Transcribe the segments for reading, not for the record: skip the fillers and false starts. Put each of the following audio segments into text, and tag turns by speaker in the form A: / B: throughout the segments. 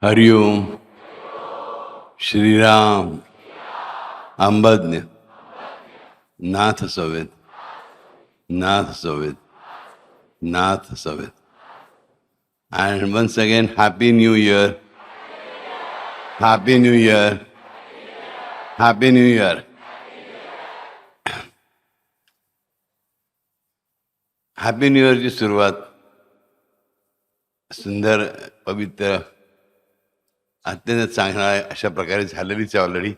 A: हरिओम. श्रीराम. अंबज्ञ. नाथ सवेद. नाथ सवेद. नाथ सवेद. And once again, Happy New Year. Happy New Year. Happy New Year. Happy new इयरची सुरुवात सुंदर पवित्र अत्यंत चांगला अशा प्रकारे झालेलीच आहे ऑलरेडी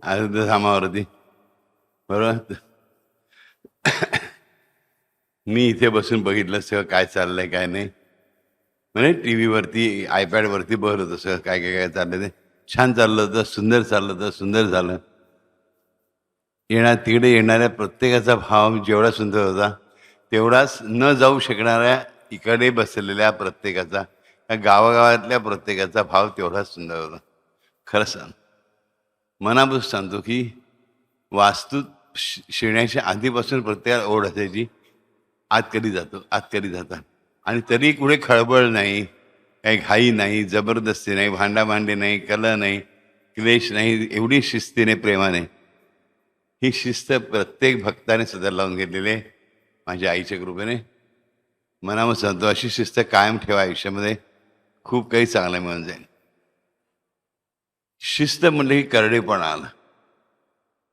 A: आयुर्वेद धामावरती. बरोबर. मी इथे बसून बघितलं सगळं काय चाललंय काय नाही. म्हणजे टी व्हीवरती आयपॅडवरती बघत होतं सगळं काय काय काय चाललं. ते छान चाललं होतं, सुंदर चाललं होतं, सुंदर झालं. तिकडे येणाऱ्या प्रत्येकाचा भाव जेवढा सुंदर होता तेवढाच न जाऊ शकणाऱ्या इकडे बसलेल्या प्रत्येकाचा, या गावागावातल्या प्रत्येकाचा भाव तेवढाच सुंदर होता. खरं सांग, मनापासून सांगतो की वास्तू शिरण्याच्या आधीपासून प्रत्येकाला ओढ असायची, आत कधी जातो, आत कधी जातात. आणि तरी कुठे खळबळ नाही, काही घाई नाही, जबरदस्ती नाही, भांडाभांडी नाही, कलह नाही, क्लेश नाही. एवढी शिस्तीने प्रेमाने ही शिस्त प्रत्येक भक्ताने सुद्धा लावून घेतलेली आहे. माझ्या आईच्या कृपेने मनामध्ये सांगतो अशी शिस्त कायम ठेवा आयुष्यामध्ये, खूप काही चांगलं मिळून जाईल. शिस्त म्हणजे ही करडेपणा आला.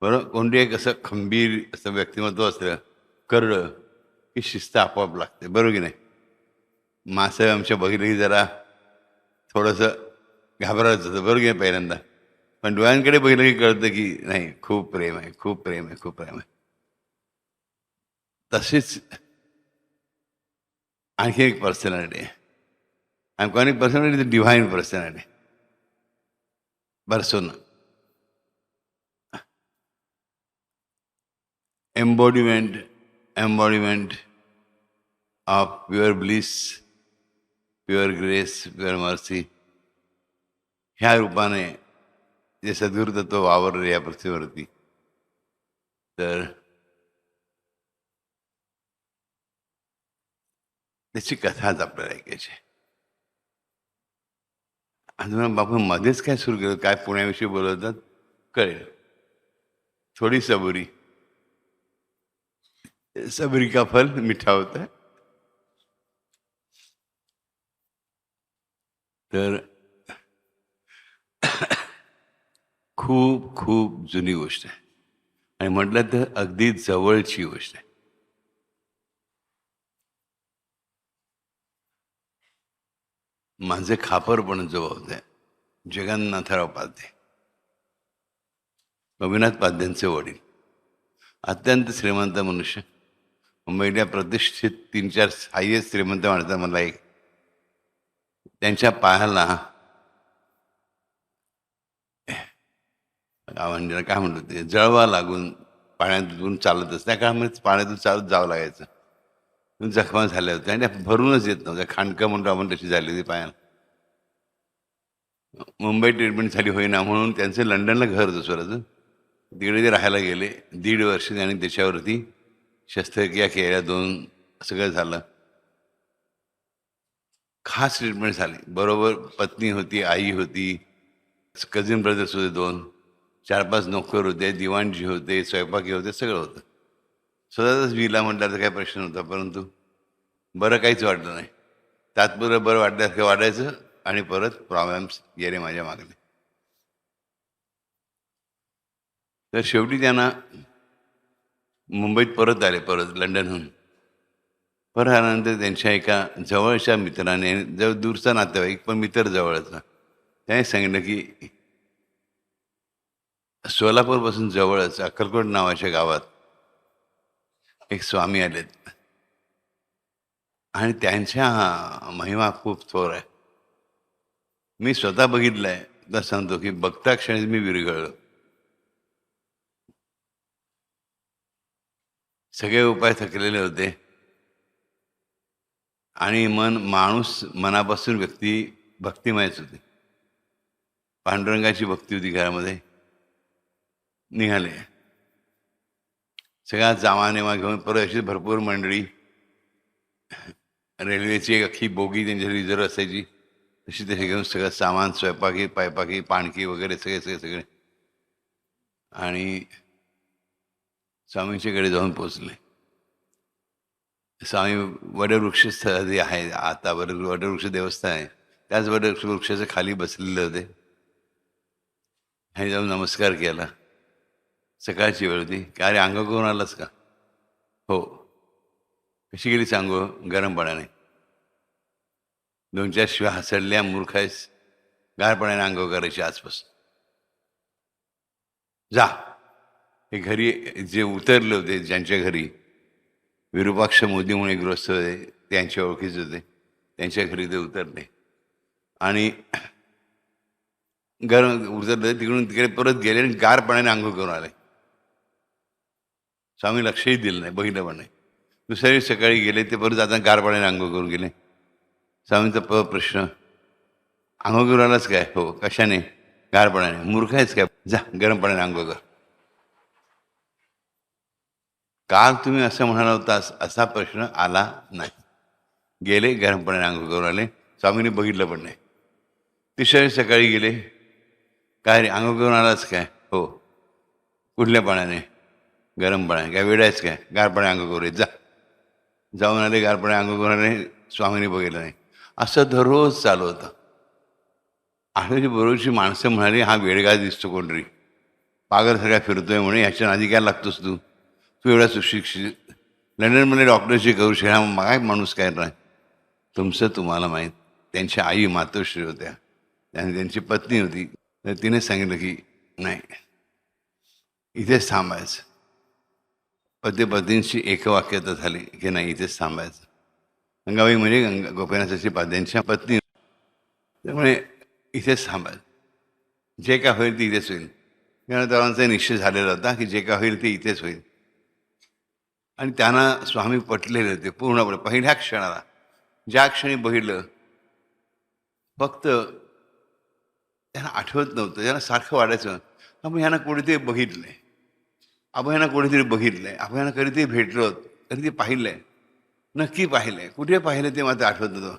A: बरोबर. कोणती एक असं खंबीर असं व्यक्तिमत्व असलं करडं की शिस्त आपोआप लागते. बरोबर की नाही. माणसं आमच्या बघितलं की जरा थोडंसं घाबरायचं होतं. बरोबर की नाही पहिल्यांदा. पण डोळ्यांकडे बघितलं की कळतं की नाही, खूप प्रेम आहे, खूप प्रेम आहे, खूप प्रेम आहे. तशीच आणखी एक पर्सनॅलिटी आहे. आणि कोणी personality divine personality persona. embodiment of pure bliss, pure grace, pure mercy. ह्या रूपाने जे सद्गुरु तत्व वावरले या पृथ्वीवरती, तर त्याची कथाच आपल्याला ऐकायची. अजून बापू मध्येच काय सुरू केलं, काय पुण्याविषयी बोलवतात कळेल. थोडी सबुरी, सबरी का फल मिठा होता है. तर खूप खूप जुनी गोष्ट आहे आणि म्हटलं तर अगदी जवळची गोष्ट आहे. माझे खापर पण जवळ होते जगन्नाथराव पाध्ये, गोपीनाथ पाध्यांचे वडील. अत्यंत श्रीमंत मनुष्य, मुंबईतल्या प्रतिष्ठित 3-4 हायेस्ट श्रीमंत माणसं मला एक. त्यांच्या पायाला म्हणजे काय म्हणतो ते जळवा लागून पाण्यातून चालतच, त्या काळामध्ये पाण्यातून चालत जावं लागायचं. जखमा झाल्या होत्या आणि त्या भरूनच येत नव्हत्या. खांडकं म्हणतो आपण तशी झाली होती पायाला. मुंबई ट्रीटमेंट झाली होईना म्हणून त्यांचं लंडनला घर होतं स्वतःचं. तिकडे ते राहायला गेले. 1.5 वर्ष त्यांनी त्याच्यावरती शस्त्रक्रिया केल्या, 2 सगळं झालं. खास ट्रीटमेंट झाली. बरोबर पत्नी होती, आई होती, कझिन ब्रदर्स होते 2, 4-5 नोकर होते, दिवाणजी होते, स्वयंपाकी होते, सगळं होतं. स्वतःचाच विला म्हटलं तर काही प्रश्न नव्हता. परंतु बरं काहीच वाटलं नाही. तात्पुरं बरं वाटल्यासारखं वाटायचं आणि परत प्रॉब्लेम्स गेले माझ्या मागणे. तर शेवटी त्यांना मुंबईत परत आले, परत लंडनहून. परत आल्यानंतर त्यांच्या एका जवळच्या मित्राने, जवळ दूरचा नातेवाईक पण मित्र जवळचा, त्याने सांगितलं की सोलापूरपासून जवळच अक्कलकोट नावाच्या गावात एक स्वामी आलेत आणि त्यांच्या महिमा खूप थोर आहे. मी स्वतः बघितलंय. तर सांगतो की बघता क्षणी मी विरघळलो. सगळे उपाय थकलेले होते आणि माणूस मनापासून भक्तिमयच होते. पांडुरंगाची भक्ती होती घरामध्ये. निघाले. सगळा जामानेमा घेऊन परत अशी भरपूर मंडळी, रेल्वेची एक अख्खी बोगी त्यांची रिझर्व असायची, तशी तशी घेऊन सगळं सामान, स्वयंपाकी पायपाकी पाणकी वगैरे सगळे सगळे सगळे, आणि स्वामींच्याकडे जाऊन पोचले. स्वामी वडवृक्ष जे आहे आता, वडवृक्ष देवस्थान आहे, त्याच वृक्षाच्या खाली बसलेले होते. आणि जाऊन नमस्कार केला. सकाळची वेळ होती. "काय रे, अंघोळ करून आलास का?" "हो." "कशी गेली अंघोळ?" "गरम पाण्याने." 2-4 शिव्या हसडल्या. "मूर्ख आहेस, गार पाण्याने अंघोळ करायची आजपासून. जा." हे घरी जे उतरले होते, ज्यांच्या घरी विरूपाक्ष मोदी म्हणून एक गृहस्थ होते, त्यांच्या ओळखीचे होते, त्यांच्या घरी ते उतरले आणि गरम उतरले. तिकडून तिकडे परत गेले आणि गार पाण्याने अंघोळ करून आले. स्वामी लक्षही दिलं नाही, बघितलं पण नाही. दुसऱ्या दिवशी सकाळी गेले, ते परत आता गार पाण्याने अंघोळ करून गेले. स्वामींचा प्रश्न, "अंघोळ करून आलास काय?" "हो." "कशाने?" "गार पाण्याने." "मूर्ख आहेस काय? जा गरम पाण्याने अंघोळ कर." काल तुम्ही असं म्हणाला होतास, असा प्रश्न आला नाही. गेले, गरम पाण्याने अंघोळ करून आले. स्वामींनी बघितलं पण नाही. तिसऱ्या दिवशी सकाळी गेले. "काय रे, अंघोळ करून आलास काय?" "हो." "कुठल्या पाण्याने?" "गरम पाण्याने." "काय वेळ आहेस काय? गार पाणी अंघोळ करू जा." जाऊन आले, गार पाणी अंघोळ करून आले. स्वामींनी बघितलं नाही. असं दररोज चालू होतं. आठवड्याची बरोबरची माणसं म्हणाली, "हा वेडगा दिसतो कोणतरी, पागलसारखा फिरतोय म्हणे, ह्याच्या नादी काय लागतोस तू? तू एवढा सुशिक्षित, लंडनमध्ये डॉक्टरशी करू शकता, काय माणूस काय नाही." तुमचं तुम्हाला माहीत. त्यांच्या आई मातोश्री होत्या आणि त्यांची पत्नी होती. तर तिने सांगितलं की नाही, इथेच थांबायचं. पती पत्नींची एकवाक्यता झाली की नाही, इथेच थांबायचं. गंगाबाई म्हणजे गोपीनाथाची त्यांच्या पत्नी. त्यामुळे इथेच थांबायचं. जे काय होईल ते इथेच होईल. ज्ञानोबरांचा निश्चय झालेला होता की जे काय होईल ते इथेच होईल. आणि त्यांना स्वामी पटलेले होते पूर्णपणे. पहिल्या क्षणाला, ज्या क्षणी बघितलं, फक्त त्यांना आठवत नव्हतं. त्यांना सारखं वाटायचं, आपण ह्यांना कोणीतरी बघितलंय, आपण ह्यांना कोणीतरी बघितलंय, आपण ह्यांना कधीतरी भेटलो, कधीतरी पाहिलंय, नक्की पाहिलंय, कुठे पाहिलं ते मात्र आठवत नव्हतं.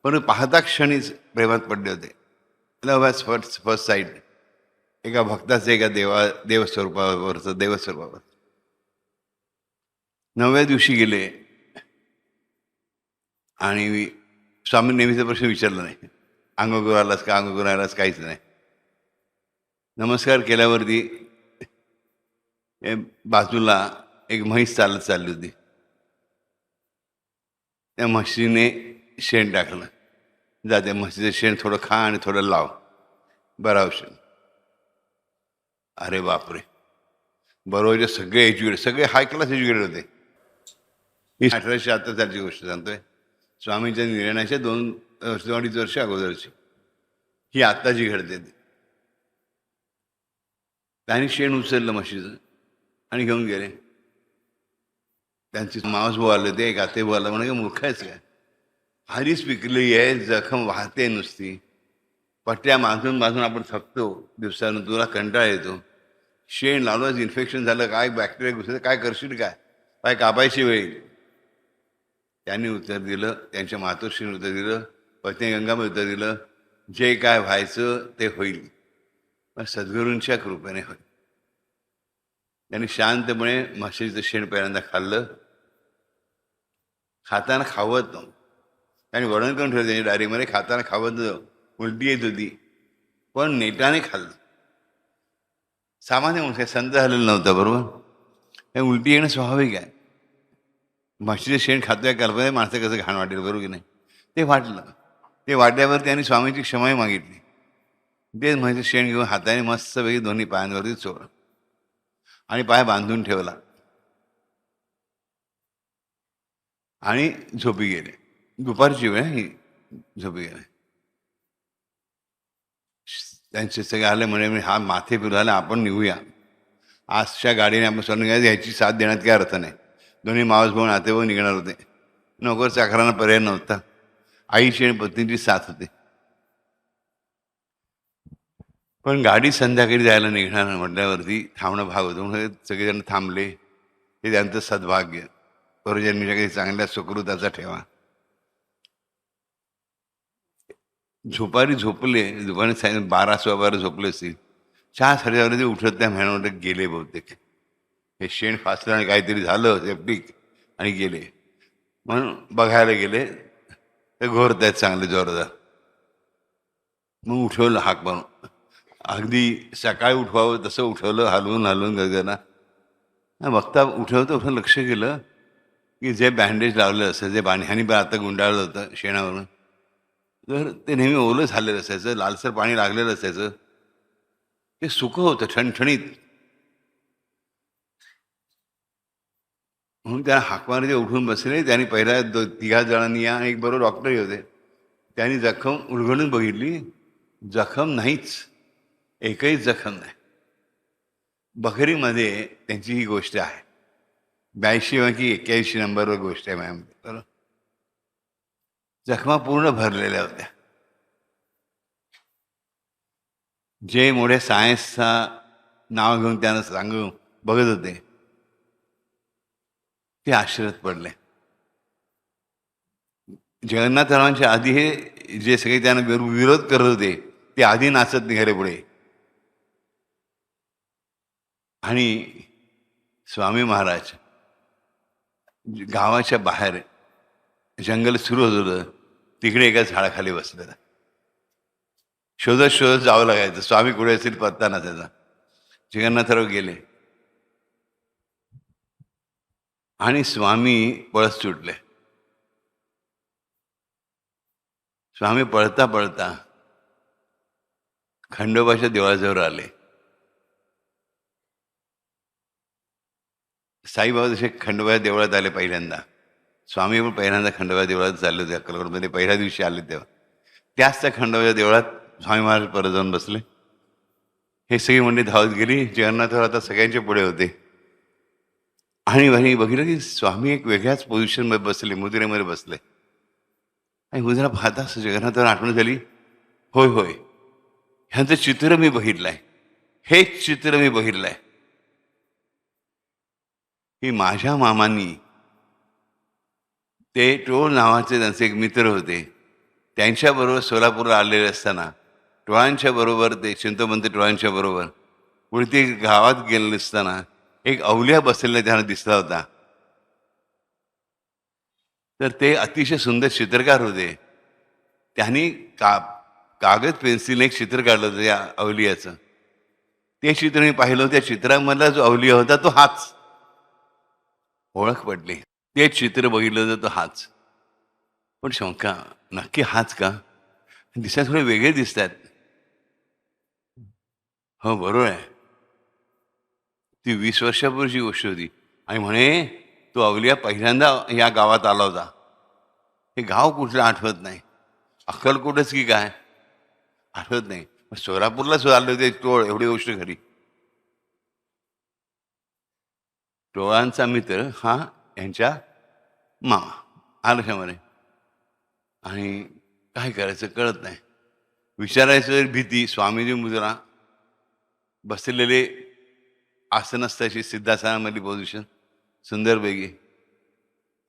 A: पण पाहता क्षणीच प्रेमात पडले होते. Love at first first sight. एका भक्ताचं एका देवस्वरूपावरचं देवस्वरूपावर. 9व्या दिवशी गेले आणि स्वामी नेहमीचा प्रश्न विचारला नाही. "अंघोळ करून आलास का? अंघोळ करून आलास?" काहीच नाही. नमस्कार केल्यावरती बाजूला एक म्हैस चालत चालली होती. त्या म्हशीने शेण टाकलं. "जा, त्या म्हशीचं शेण थोडं खा आणि थोडं लाव, बरं औषध." अरे बापरे! बरोबरचे सगळे एज्युकेटेड, सगळे हाय क्लास एज्युकेटेड होते. ही 1878 सालची गोष्ट सांगतोय. स्वामींच्या निर्णयाच्या 2-2.5 वर्ष अगोदरची ही आत्ता जी घडते ती. त्यांनी शेण उचललं म्हशीचं आणि घेऊन गेले. त्यांची मावसभाऊ आले, ते एक आतेभाऊ आला, म्हणे, "मूर्ख आहेस काय? हारीच पिकली आहे, जखम वाहते नुसती. पट्ट्या बांधून बांधून आपण थकतो दिवसानं, तुला कंटाळा येतो. शेण लावलंच, इन्फेक्शन झालं, काय बॅक्टेरिया घुसले, काय करशील काय? काय कापायची वेळ येईल." त्यांनी उत्तर दिलं, त्यांच्या मातोश्रीने उत्तर दिलं, पत्नी गंगाबाई उत्तर दिलं, "जे काय व्हायचं ते होईल, पण सद्गुरूंच्या कृपेने होईल." त्यांनी शांतपणे म्हशीचं शेण पहिल्यांदा खाल्लं. खाताना खावत नव्हतं. त्यांनी वर्णन करून ठेवलं त्यांच्या डायरीमध्ये, खाताना खावत नव्हतं, उलटी येत होती, पण नेटाने खाल्लं. सामान्य माणूस, संत झालेलं नव्हतं, बरोबर. हे उलटी येणं स्वाभाविक आहे. म्हशीचं शेण खातोय कल्पना, माणसं कसं घाण वाटेल, बरोबर की नाही. ते वाटलं. ते वाटल्यावर त्यांनी स्वामींची क्षमाही मागितली. तेच म्हशीचं शेण घेऊन हाताने मस्तपैकी दोन्ही पायांवरती चोळलं आणि पाय बांधून ठेवला आणि झोपी गेले. दुपारची वेळ ही, झोपी गेले. त्यांचे सगळे आले, म्हणे, "हा माथे फिरू झाले, आपण निघूया. आजच्या गाडीने आपण स्वर्ण ह्याची साथ देण्यात काही अर्थ नाही." दोन्ही मावसभाऊ नातेभाऊ निघणार होते. नोकर चाकरांना पर्याय नव्हता. आईची आणि पत्नीची साथ होती. पण गाडी संध्याकाळी जायला निघणार म्हटल्यावरती थांबणं भाग होतं. म्हणून सगळेजण थांबले. हे त्यांचं सद्भाग्य. पूर्वजन्मीच्या काही चांगल्या सुकृताचा ठेवा. दुपारी झोपले, दुपारी 12 झोपले असतील. 4 साडेचार उठत त्या म्हणाले गेले बहुतेक. हे शेण फासलं आणि काहीतरी झालं सेप्टिक आणि गेले. म्हणून बघायला गेले ते घोरत आहेत चांगले जोरदार. मग उठवलं हाक मारून. अगदी सकाळी उठवावं तसं उठवलं, हलवून हलवून गगना. बघता उठवतं लक्ष केलं की जे बँडेज लावलेलं असायचं, जे बांधण्याने पण आता गुंडाळलं होतं शेणावरून, तर ते नेहमी ओलं झालेलं असायचं, लालसर पाणी लागलेलं असायचं. ते सुकं होतं ठणठणीत. म्हणून त्या हाकमारे जे उठून बसले, त्यांनी पहिल्या 3 जणांनी या आणि एक बरोबर डॉक्टरही होते. त्यांनी जखम उलगडून बघितली. जखम नाहीच, एकही जखम नाही. बखरीमध्ये त्यांची ही गोष्ट आहे. 82 की 81 नंबरवर गोष्ट आहे मॅम. बरोबर, जखमा पूर्ण भरलेल्या होत्या. जे मोठे सायन्सचा नाव घेऊन त्यांना सांगून बघत होते ते आश्चर्यात पडले. जगन्नाथरावांच्या आधी हे जे सगळे त्यांना विरोध करत होते ते आधी नाचत निघाले पुढे. आणि स्वामी महाराज गावाच्या बाहेर जंगल सुरू होत होतं, तिकडे एका झाडाखाली बसलेला. शोधत शोधत जावं लागायचं, स्वामी कुठे असेल पत्ता नसायचा. जगन्नाथराव गेले आणि स्वामी पळत सुटले. स्वामी पळता पळता खंडोबाच्या देवळाजवळ आले. साईबाबा जसे खंडोबाच्या देवळात आले पहिल्यांदा, स्वामी पण पहिल्यांदा खंडोबाच्या देवळात चालले होते. अक्कलकोटमध्ये पहिल्या दिवशी आले तेव्हा त्याच त्या खंडोबाच्या देवळात स्वामी महाराज परत जाऊन बसले. हे सगळी मंडळी धावत गेली. जगन्नाथराव आता सगळ्यांच्या पुढे होते आणि बघितलं की स्वामी एक वेगळ्याच पोझिशनमध्ये बसले, मुद्रेमध्ये बसले. आणि मुद्रा पाहता जगन्नाथराव आठवण झाली, होय होय, ह्यांचं चित्र मी बघितलंय, हेच चित्र मी बघितलंय की माझ्या मामांनी, ते टोळ नावाचे त्यांचे एक मित्र होते, त्यांच्याबरोबर सोलापूरला आलेले असताना टोळांच्या बरोबर, ते चिंतोपंत टोळांच्या बरोबर पुढे ते गावात गेलेले असताना एक अवलिया बसलेला त्यांना दिसला होता. तर ते अतिशय सुंदर चित्रकार होते. त्यांनी कागद पेन्सिल एक चित्र काढलं होतं या अवलियाचं. ते चित्र मी पाहिलं. त्या चित्रामधला जो अवलिया होता तो हाच. ओळख पडली. ते चित्र बघितलं होतं तो हाच. पण शंका, नक्की हाच का? दिसायला थोडे वेगळे दिसत आहेत. हो बरोबर आहे, ती 20 वर्षापूर्वीची गोष्ट होती. आणि म्हणे तो अवलिया पहिल्यांदा या गावात आला होता. हे गाव कुठलं आठवत नाही, अक्कलकोटच की काय आठवत नाही. सोलापूरला सुद्धा आले होते टोळ, एवढी गोष्ट खरी. टोळांचा मित्र हा यांच्या मामा आलशामध्ये. आणि काय करायचं कळत नाही. विचारायचं भीती. स्वामीजी मुद्रा बसलेले आसनस्थाची सिद्धासनामधली पोझिशन सुंदरपैकी,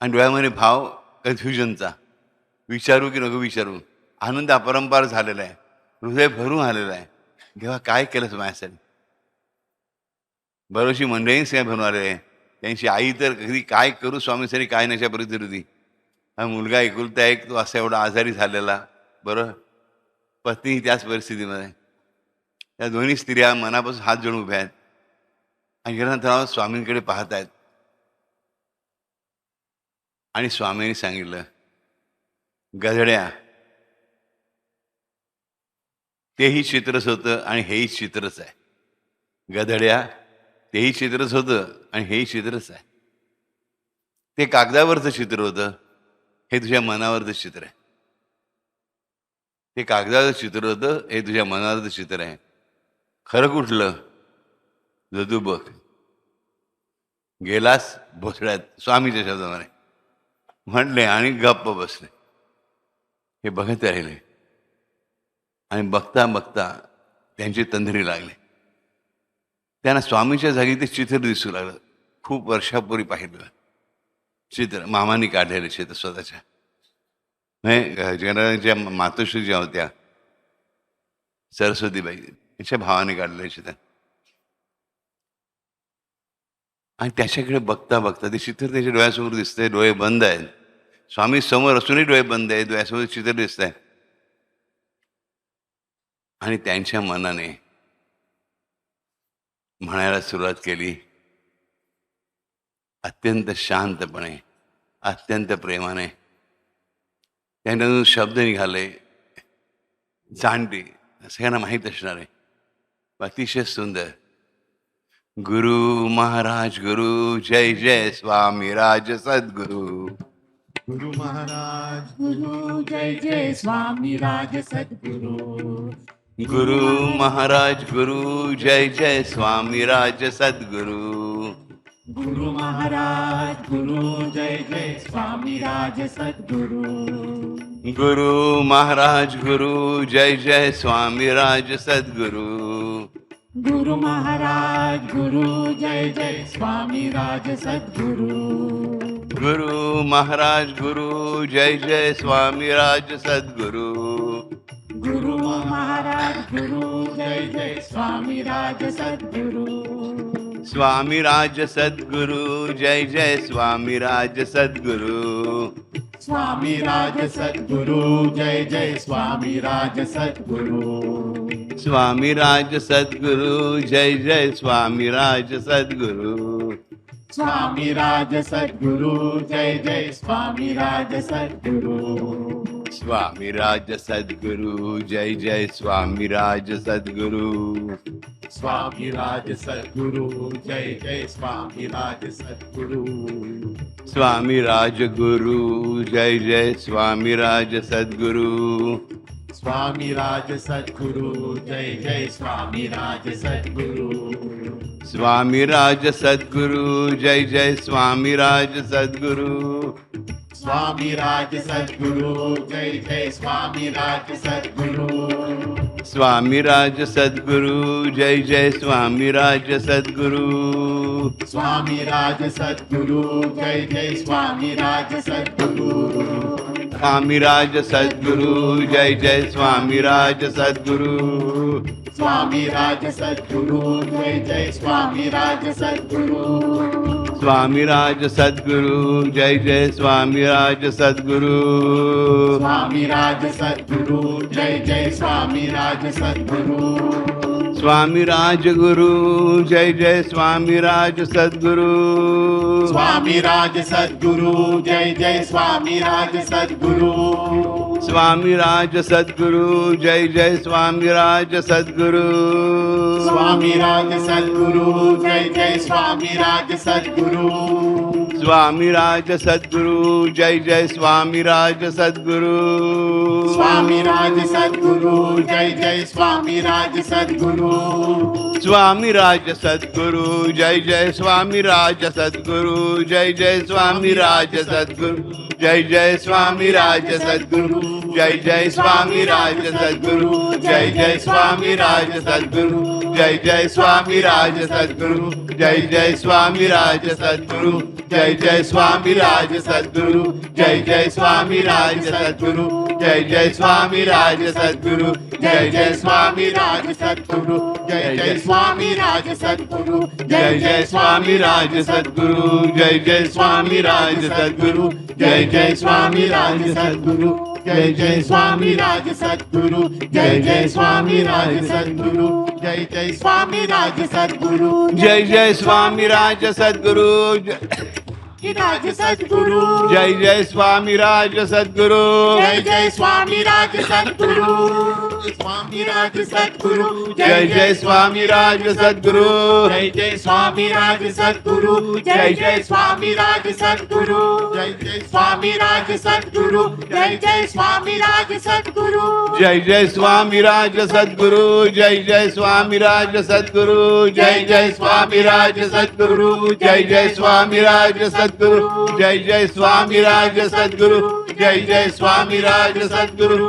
A: आणि डोळ्यामध्ये भाव कन्फ्युजनचा, विचारू की नको विचारू. आनंद अपरंपार झालेला आहे, हृदय भरून आलेलं आहे. देवा काय केलंच माझ्यासाठी. बरोशी मंडळींच काय भरून आलेलं आहे. त्यांची आई तर कधी काय करू स्वामीसाठी काय नशा परिस्थिती होती. हा मुलगा एकुलता एक, तो असा एवढा आजारी झालेला. बरोबर, पत्नी त्याच परिस्थितीमध्ये. त्या दोन्ही स्त्रिया मनापासून हात जोडून उभ्या आहेत आणि जगन्नाथराव स्वामींकडे पाहत आहेत. आणि स्वामींनी सांगितलं, गधड्या, तेही चित्रच होतं आणि हेही चित्रच आहे. गधड्या, तेही चित्रच होतं आणि हेही चित्रच आहे. ते कागदावरचं चित्र होतं, हे तुझ्या मनावरचं चित्र आहे. ते कागदावरचं चित्र होतं, हे तुझ्या मनावरचं चित्र आहे. खरं कुठलं जर तू बघ. गेलास भोसड्यात, स्वामीच्या शब्दामध्ये म्हटले आणि गप्प बसले. हे बघत राहिले आणि बघता बघता त्यांची तंद्री लागली. त्यांना स्वामीच्या जागी ते चित्र दिसू लागलं. खूप वर्षापूर्वी पाहिलं चित्र, मामाने काढलेलं चित्र स्वतःच्या. ज्या मातोश्री ज्या होत्या सरस्वतीबाई, त्यांच्या भावाने काढलेलं चित्र. आणि त्याच्याकडे बघता बघता ते चित्र त्याच्या डोळ्यासमोर दिसतंय, डोळे बंद आहेत. स्वामी समोर असूनही डोळे बंद आहेत, डोळ्यासमोर चित्र दिसत आहे. आणि त्यांच्या मनाने म्हणायला सुरुवात केली, अत्यंत शांतपणे, अत्यंत प्रेमाने. त्यानंतर शब्द निघाले, जाणते, सगळ्यांना माहीत असणार आहे, अतिशय सुंदर. गुरु महाराज गुरु, जय जय स्वामी राज सद्गुरु.
B: गुरु महाराज गुरु, जय जय स्वामी राज सद्गुरु.
A: गुरु महाराज गुरु, जय जय स्वामी राज सद्गुरु.
B: गुरु महाराज गुरु, जय जय स्वामी राज सद्गुरु.
A: गुरु महाराज गुरु, जय जय स्वामी राज सद्गुरु.
B: गुरु महाराज गुरु, जय जय स्वामी राज सद्गुरु.
A: गुरु महाराज गुरु, जय जय स्वामी राज सद्गुरु.
B: गुरु महाराज गुरु, जय जय स्वामी राज सद्गुरु.
A: स्वामी राज सद्गुरु, जय जय स्वामी राज सद्गुरु.
B: स्वामी राज सद्गुरु, जय जय स्वामी राज सद्गुरु.
A: स्वामी राज सद्गुरु, जय जय स्वामी राज सद्गुरु.
B: स्वामी राज सद्गुरु, जय जय स्वामी राज सद्गुरु.
A: स्वामी राज सद्गुरु, जय जय स्वामी राज सद्गुरु.
B: स्वामी राज सद्गुरु, जय जय स्वामी राज सद्गुरु.
A: स्वामी राज गुरु, जय जय स्वामी राज सद्गुरु.
B: स्वामी राज सद्गुरु, जय जय स्वामी राज सद्गुरु.
A: स्वामी राज सद्गुरु, जय जय स्वामी राज सद्गुरु.
B: स्वामी राज सद्गुरु, जय जय स्वामी राज सद्गुरु.
A: स्वामी राज सद्गुरु, जय जय स्वामी राज सद्गुरु.
B: स्वामी राज सद्गुरु, जय जय स्वामी राज सद्गुरु.
A: स्वामी राज सद्गुरु, जय जय स्वामी राज सद्गुरु.
B: स्वामी राज सद्गुरु, जय जय स्वामी राज सद्गुरु.
A: स्वामी राज सद्गुरु, जय जय स्वामी राज सद्गुरु.
B: स्वामी राज सद्गुरु, जय जय स्वामी राज सद्गुरु.
A: स्वामी राज गुरु, जय जय स्वामी राज सद्गुरु.
B: स्वामी राज सद्गुरु, जय जय स्वामी राज सद्गुरु.
A: स्वामी राज सद्गुरु, जय जय स्वामी राज सद्गुरु.
B: स्वामी राज सद्गुरु, जय जय स्वामी राज सद्गुरु.
A: स्वामी राज सद्गुरु, जय जय स्वामी राज सद्गुरु.
B: स्वामी राज सद्गुरु, जय जय स्वामी राज सद्गुरु.
A: स्वामी राज सद्गुरु, जय जय स्वामी राज सद्गुरु. जय जय स्वामी राज सद्गुरु, जय जय स्वामी राज सद्गुरु. जय जय स्वामी राज सद्गुरु, जय जय स्वामी राज सद्गुरु. जय जय स्वामी राज सद्गुरु, जय जय स्वामी राज सद्गुरु. जय जय स्वामी राज सद्गुरु, जय जय स्वामी राज सद्गुरु. जय जय स्वामी राज सद्गुरु, जय जय स्वामी राज सद्गुरु. जय जय स्वामी राज सद्गुरु, जय जय स्वामी राज सद्गुरु. जय जय स्वामी राज सद्गुरु, जय जय स्वामी राज सद्गुरु. जय जय स्वामी राज सद्गुरु, जय जय स्वामी राज सद्गुरु. जय जय स्वामी राज सद्गुरु, जय जय स्वामी राज सद्गुरु.
B: राज सद्गुरु.
A: जय जय स्वामी राज सद्गुरु.
B: जय जय स्वामी राज सद्गुरु. स्वामी राज सद्गुरु.
A: जय जय स्वामी राज सद्गुरु.
B: जय जय स्वामी राज सद्गुरु. जय जय स्वामी राज सद्गुरु. जय जय स्वामी राज सद्गुरु. जय जय स्वामी राज सद्गुरु.
A: जय जय स्वामी राज सद्गुरु. जय जय स्वामी राज सद्गुरु. जय जय स्वामी राज सद्गुरु. जय जय स्वामी राज सद्गुरु. जय जय स्वामी राज सद्गुरु. जय जय स्वामी राज सद्गुरु.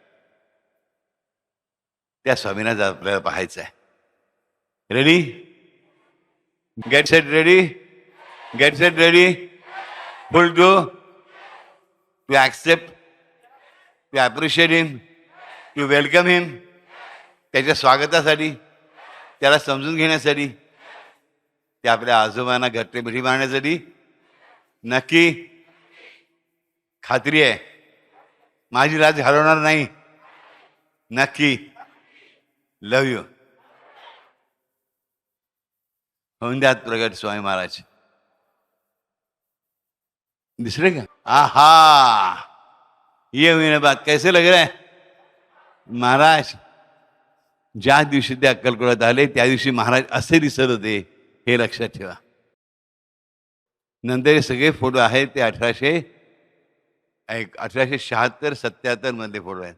A: त्या स्वामींनाच आपल्याला पाहायचं आहे. Ready? Get set ready? Get set ready? Full to accept, to appreciate him, to welcome him. त्याच्या स्वागतासाठी, त्याला समजून घेण्यासाठी, ते आपल्या आजोबांना घट्ट मिठी मारण्यासाठी. नक्की खात्री आहे माझी लाज हरवणार नाही. नक्की. लव यू. होऊन द्यात प्रगट स्वामी महाराज. दिसले का? आहा, ये हुई ना बात. कैसे लग रहा है महाराज? ज्या दिवशी ते अक्कलकोटात आले त्या दिवशी महाराज असे दिसत होते, हे लक्षात ठेवा. नंतर हे सगळे फोटो आहेत ते 1876-77 मधले फोटो आहेत.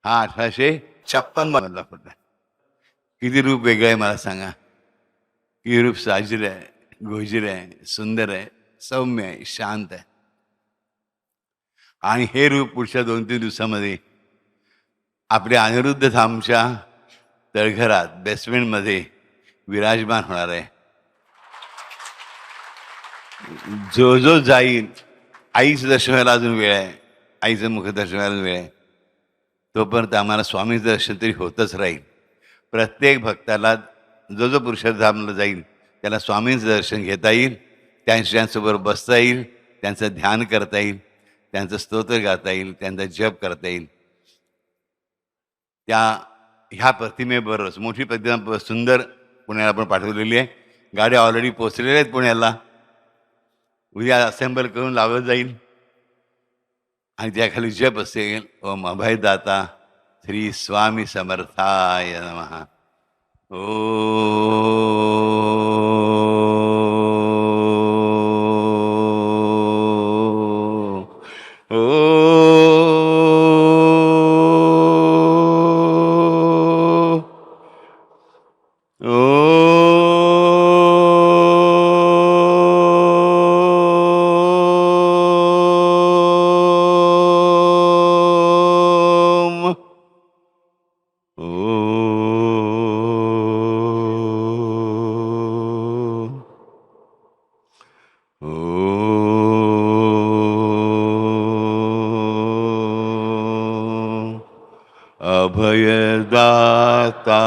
A: हा 1856 मधला फोटो आहे. किती रूप वेगळं आहे मला सांगा. किती रूप साजरं आहे, गोजर आहे, सुंदर आहे, सौम्य आहे, शांत आहे. आणि हे रूप पुढच्या 2-3 दिवसामध्ये आपल्या अनिरुद्ध धामच्या तळघरात बेसमेंटमध्ये विराजमान होणार आहे. जो जो जाईल, आईचं दर्शन व्हायला अजून वेळ आहे, आईचं मुखदर्शन व्हायला वेळ आहे, तोपर्यंत आम्हाला स्वामीचं दर्शन तरी होतच राहील. प्रत्येक भक्ताला जो जो पुरुषधामला जाईल त्याला स्वामींचं दर्शन घेता येईल, त्यांच्यासोबत बसता येईल, त्यांचं ध्यान करता येईल, त्यांचं स्तोत्र गाता येईल, त्यांचा जप करता येईल. ह्या प्रतिमेबरोबरच मोठी प्रतिमा सुंदर पुण्याला आपण पाठवलेली आहे. गाड्या ऑलरेडी पोचलेल्या आहेत पुण्याला. उद्या असेंबल करून लावलं जाईल आणि त्याखाली जप असेल, ओम अभयदाता श्री स्वामी समर्थाय नमः. अभयदाता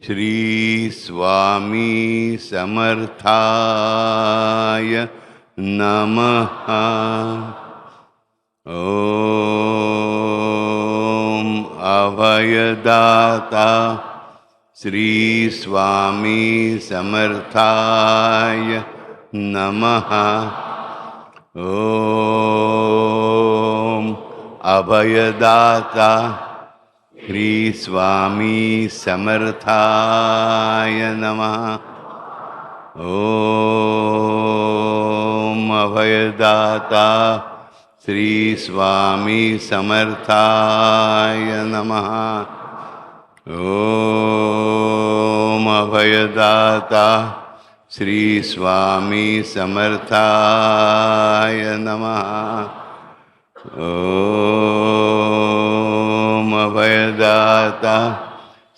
A: श्री स्वामी समर्थाय नमः. ओम अभयदाता श्री स्वामी समर्थाय नमः. ओम अभयदाता श्री स्वामी समर्थाय नमः. ओम अभयदाता श्री स्वामी समर्थाय नमः. ओम अभयदाता श्री स्वामी समर्थाय नमः. ओम अभयदाता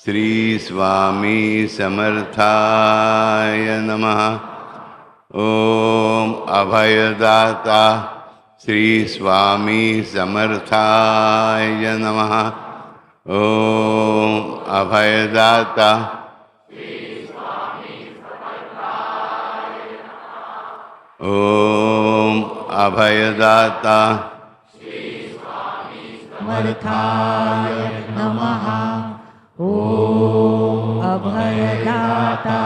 A: श्री स्वामी समर्थाय नमः. ओम अभयदाता श्री स्वामी समर्थाय नमः. ओम अभयदाता ओम अभयदाता
C: समर्थाय नमः. ओम अभयदाता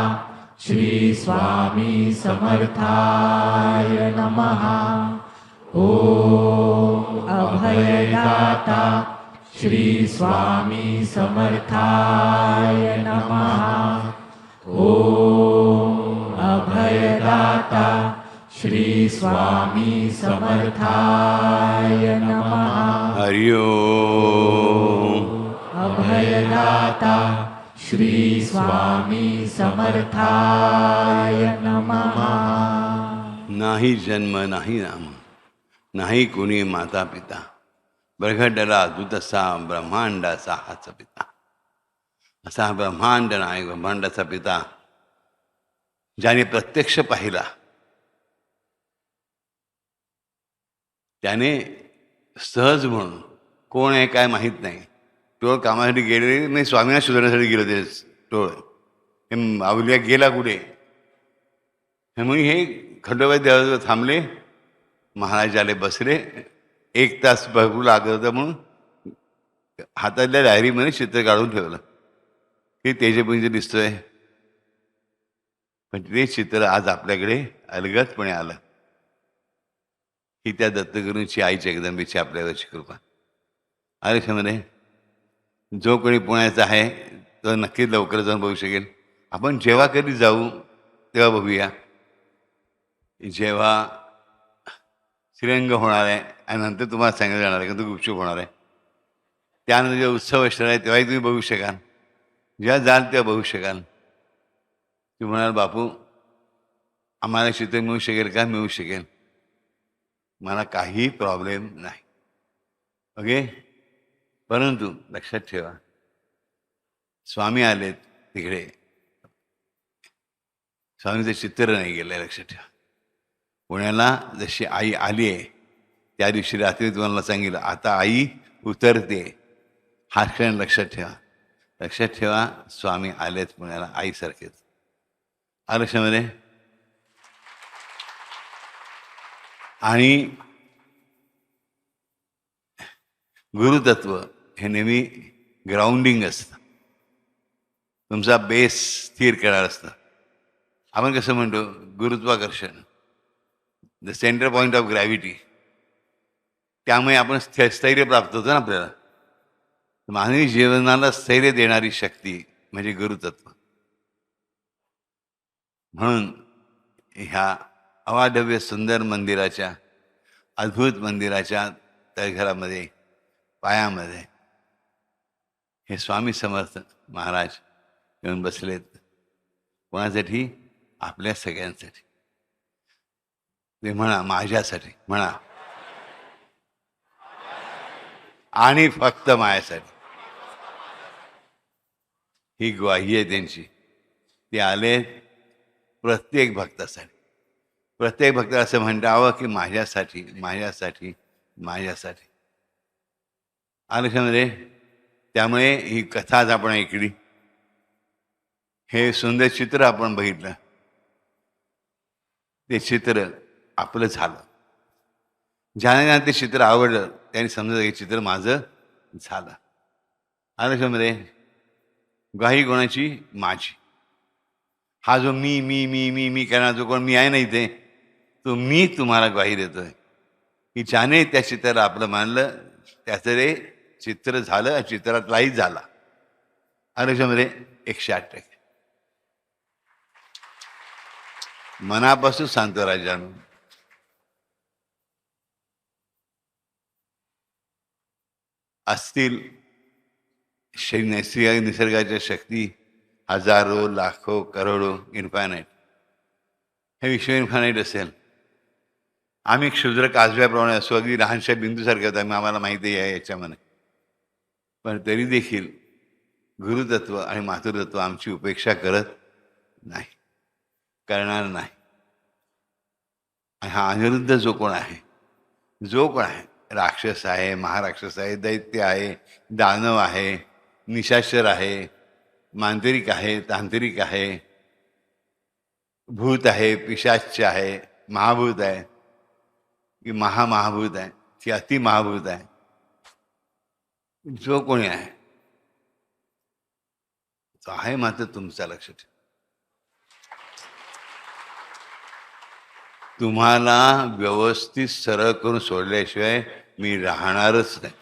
C: श्री स्वामी समर्थाय नमः. ओम अभयदाता श्री स्वामी समर्थाय नमः. ओम अभयदाता श्री स्वामी समर्थाय नमः.
A: हरि ओम.
C: अभयदाता श्री स्वामी समर्थाय नमः.
A: नाही जन्म नाही नाम, नाही कुणी माता पिता, बरघडला दूतसा ब्रह्मांडाचा हाच पिता. असा हा ब्रह्मांड नायक, ब्रह्मांडाचा पिता, ज्याने प्रत्यक्ष पाहिला, त्याने सहज म्हणून कोण आहे काय माहीत नाही, टोळ कामासाठी गेले नाही, स्वामींना शोधण्यासाठी गेलो ते टोळ. हे आवलिया गेला कुठे म्हणून हे खंडोबाई देवाजवळ थांबले. महाराज आले, बसले. 1 तास भरपूर लागत होता म्हणून हातातल्या डायरीमध्ये चित्र काढून ठेवलं की तेजपुंज दिसतोय. पण ते चित्र आज आपल्याकडे अलगदपणे आलं. ही त्या दत्तगुरूंची, आई जगदंबेची आपल्यावरची कृपा. आयुष्यामध्ये जो कोणी पुण्याचा आहे तो नक्कीच लवकर जाऊन बघू शकेल. आपण जेव्हा कधी जाऊ तेव्हा बघूया. जेव्हा श्रीरंग होणार आहे आणि नंतर तुम्हाला सांगितलं जाणार आहे की तो गुपचूप होणार आहे, त्यानंतर जेव्हा उत्सव असणार आहे तेव्हाही तुम्ही बघू शकाल. जेव्हा जाल तेव्हा बघू शकाल. तुम्ही म्हणाल, बापू आम्हाला चित्र मिळू शकेल का? मिळू शकेल, मला काही प्रॉब्लेम नाही. ओके. परंतु लक्षात ठेवा, स्वामी आलेत तिकडे, स्वामीचं चित्र नाही गेलं. लक्षात ठेवा. पुण्याला जशी आई आली आहे त्या दिवशी रात्री तुम्हाला सांगितलं आता आई उतरते. हा क्षण लक्षात ठेवा. लक्षात ठेवा, स्वामी आलेत पुण्याला आईसारखेच. लक्षामध्ये. आणि गुरुतत्व हे नेहमी ग्राउंडिंग असतं, तुमचा बेस स्थिर करणार असतं. आपण कसं म्हणतो, गुरुत्वाकर्षण, the centre point of gravity. त्यामुळे आपण स्थैर्य प्राप्त होतं ना आपल्याला. मानवी जीवनाला स्थैर्य देणारी शक्ती म्हणजे गुरुतत्व. म्हणून ह्या अवाढव्य सुंदर मंदिराच्या, अद्भुत मंदिराच्या तळघरामध्ये, पायामध्ये हे स्वामी समर्थ महाराज येऊन बसलेत. कोणासाठी? आपल्या सगळ्यांसाठी. ते म्हणा, माझ्यासाठी म्हणा, आणि फक्त माझ्यासाठी. ही ग्वाही आहे त्यांची. ते आले प्रत्येक भक्तासाठी. प्रत्येक भक्ताला असं म्हणता हवं की माझ्यासाठी, माझ्यासाठी, माझ्यासाठी. आयुष्यामध्ये. त्यामुळे ही कथा आज आपण ऐकली, हे सुंदर चित्र आपण बघितलं, ते चित्र आपलं झालं. ज्याने ते चित्र आवडलं त्याने समजलं हे चित्र माझं झालं. आयुष्यामध्ये ग्वाही कोणाची? माझी. हा जो मी मी मी मी मी करणार जो कोण मी आहे ना इथे, तो मी तुम्हाला ग्वाही देतोय की ज्याने त्या चित्राला आपलं मानलं त्याचं रे चित्र झालं, चित्रातलाही झाला. आयुष्यामध्ये 108%. मनापासून सांगतो राजांनो, असतील नैसर्गिक निसर्गाच्या शक्ती हजारो, लाखो, करोडो, इन्फायनाईट. हे विश्व इन्फायनाईट असेल. आम्ही क्षुद्र काजव्याप्रमाणे असू, अगदी लहानशा बिंदूसारखे होतो आम्ही, आम्हाला माहिती आहे याच्यामध्ये. पण तरी देखील गुरुतत्व आणि मातृतत्व आमची उपेक्षा करत नाही, करणार नाही. हा अनिरुद्ध जो कोण आहे, जो कोण आहे, राक्षस आहे, महाराक्षस आहे, दैत्य आहे, दानव आहे, निशाचर आहे, मांत्रिक आहे, तांत्रिक आहे, भूत आहे, पिशाच आहे, महाभूत आहे की महाभूत आहे की अतिमहाभूत आहे, जो कोणी आहे तो आहे मात्र तुमचा. लक्षात ठेवा. तुम्हाला व्यवस्थित सरळ करून सोडल्याशिवाय मी राहणारच नाही.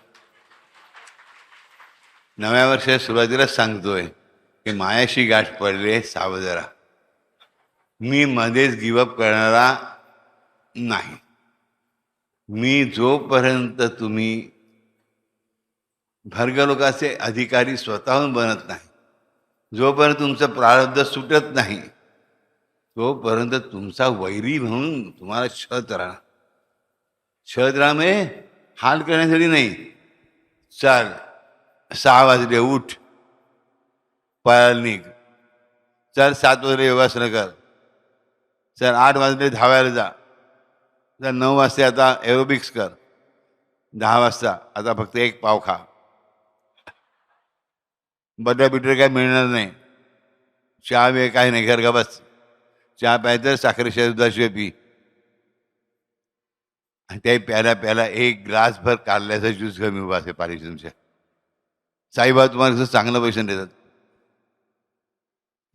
A: नव्या वर्षाच्या सुरुवातीला सांगतोय की मायाशी गाठ पडले, सावध राहा. मी मध्येच गिवअप करणारा नाही. मी जोपर्यंत तुम्ही भर्गलोकाचे अधिकारी स्वतःहून बनत नाही, जोपर्यंत तुमचं प्रारब्ध सुटत नाही, तोपर्यंत तुमचा वैरी म्हणून तुम्हाला छत राहणार. छत राहा म्हणजे हाल करण्यासाठी नाही, चल 6 वाजले उठ, पळायला निघ. चल 7 वाजले योगासनं कर. चल 8 वाजले धावायला जा. चल 9 वाजता आता एरोबिक्स कर. 10 वाजता आता फक्त 1 पाव खा. बटर बिटर काय मिळणार नाही. चहा वेळ काही नाही, घर का बस. चहा प्यायचं साखरेशिवाय दुधाशिवाय पी. आणि ते प्यायला प्यायला 1 ग्लासभर कारल्याचा ज्यूस घेऊन उभा असेल पाठीशी तुमच्या. साईबाबा तुम्हाला कसं चांगलं पैसे देतात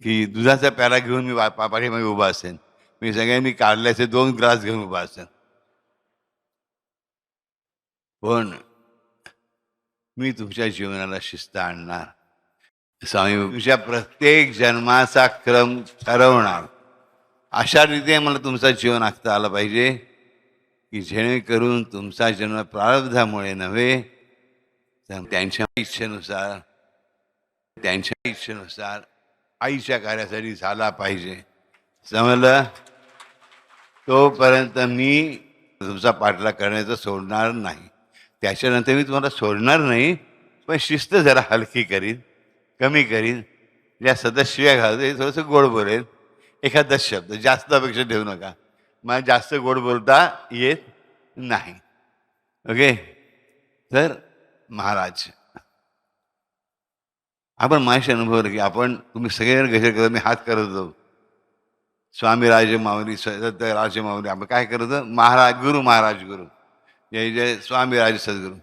A: की दुधाचा प्याला घेऊन मी पाठीमागे उभा असेल. मी सगळ्यांनी कारल्याचे 2 ग्लास घेऊन उभा असेल. पण मी तुमच्या जीवनाला शिस्त आणणार. स्वामी तुमच्या प्रत्येक जन्माचा क्रम ठरवणार. अशा रीतीने मला तुमचं जीवन आखता आलं पाहिजे की जेणेकरून तुमचा जन्म प्रारब्धामुळे नव्हे तर त्यांच्या इच्छेनुसार आईच्या कार्यासाठी झाला पाहिजे. समजलं? तोपर्यंत मी तुमचा पाठलाग करण्याचं सोडणार नाही. त्याच्यानंतर मी तुम्हाला सोडणार नाही, पण शिस्त जरा हलकी करीन, कमी करीन. ज्या सदस्य घालतो हे थोडंसं गोड बोलेल. एखादा शब्द जास्त अपेक्षा ठेवू नका. मला जास्त गोड बोलता येत नाही. ओके. तर महाराज आपण माझ्याशी अनुभवलं की आपण तुम्ही सगळेजण गजर करत, मी हात करत होतो. स्वामी राजे माऊली, राजे माऊली, आपण काय करत होतो? महाराज गुरु, महाराज गुरु, जय जय स्वामी राजे सद्गुरू.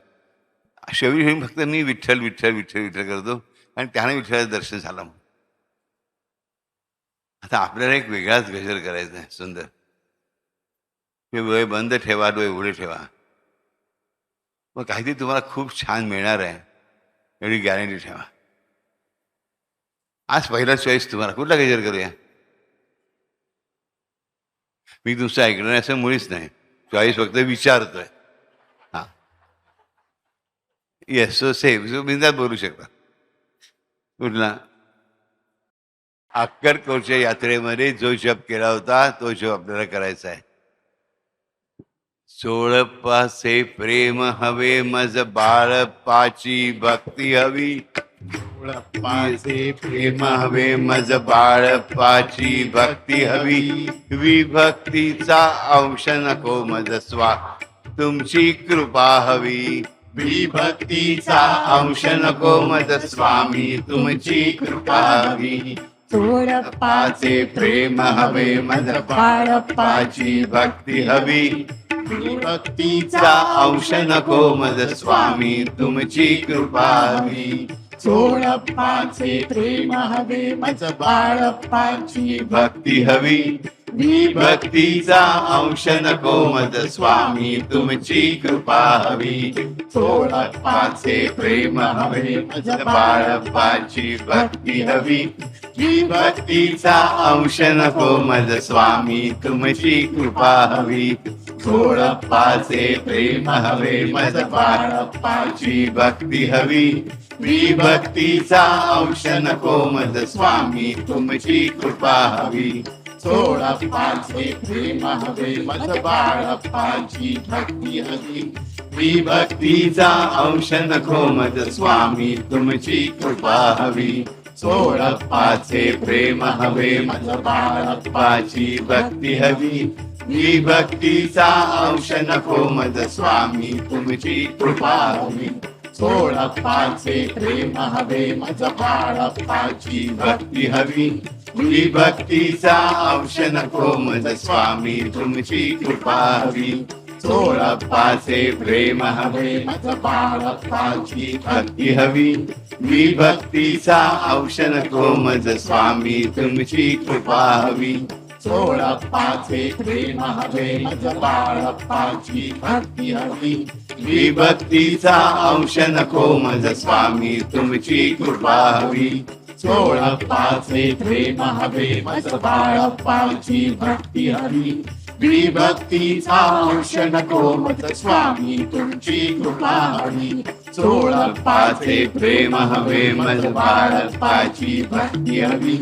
A: शेवटी फक्त मी विठ्ठल विठ्ठल विठ्ठल विठ्ठल करतो आणि त्याने विठ्ठलाचं दर्शन झालं. आता आपल्याला एक वेगळाच गजर करायचा आहे, सुंदर. हे डोळे बंद ठेवा, डोळे उघडे ठेवा. मग काहीतरी तुम्हाला खूप छान मिळणार आहे एवढी गॅरंटी ठेवा. आज पहिला चॉईस तुम्हाला कुठला गजर करूया? मी तुमचं ऐकणार असं मुळीच नाही. चॉईस फक्त विचारतोय. हां, येस. सो सेम बिंदास बोलू शकता. कुठला? अक्कलकोटच्या यात्रेमध्ये जो जप केला होता तो जप आपल्याला करायचा आहे. सोळपाचे प्रेम हवे, मज बाळपाची भक्ती हवी.
B: सोळपाचे
A: प्रेम हवे, मज बाळपाची भक्ती हवी. विभक्तीचा अंश नको मज स्वा, तुमची कृपा हवी.
B: विभक्तीचा
A: अंश नको मज स्वामी, तुमची कृपा हवी.
C: सोळपाचे
A: प्रेम हवे, मज बाळपाची भक्ती हवी.
B: विभक्तीचा
A: अंश नको मज स्वामी, तुमची कृपा हवी.
C: सोळपाचे प्रेम हवे, मज बाळप्पाची
A: भक्ती हवी. विभक्तीचा अंश नको मज स्वामी, तुमची कृपा हवी. सोळपाचे प्रेम हवे, मज बाळप्पाची भक्ती हवी. विभक्तीचा अंश नको मज स्वामी, तुमची कृपा हवी. सोळपाचे प्रेम हवे, मज बाळप्पाची भक्ती हवी. विभक्तीचा अंश नको मज स्वामी, तुमची कृपा हवी.
B: सोळपाचे प्रेम हवे, मज बाळप्पाची भक्ती हवी.
A: विभक्तीचा अंश नको मज स्वामी, तुमची कृपा हवी. सोळपाचे प्रेम हवे, मज बाळप्पाची भक्ती हवी. विभक्तीचा अंश नको मज स्वामी, तुमची कृपा हवी.
B: सोळपाचे प्रेम हवे, मज बाळप्पाची
A: भक्ती हवी. विभक्तीचा अंश नको मज स्वामी, तुमची कृपा हवी. सोळपाचे प्रेम हवे, मज बाळप्पाची भक्ती हवी. विभक्तीचा अंश नको मज स्वामी, तुमची कृपा हवी.
B: सोळपाचे प्रेम हवे, मज बाळप्पाची भक्ती हवी.
A: विभक्तीचा अंश नको मज स्वामी, तुमची कृपा हवी.
B: सोळपाचे प्रेम हवे, मज बाळप्पाची भक्ती हवी. विभक्तीचा अंश नको मज स्वामी, तुमची कृपा हवी.
A: सोळपाचे प्रेम हवे, मज बाळप्पाची भक्ती हवी.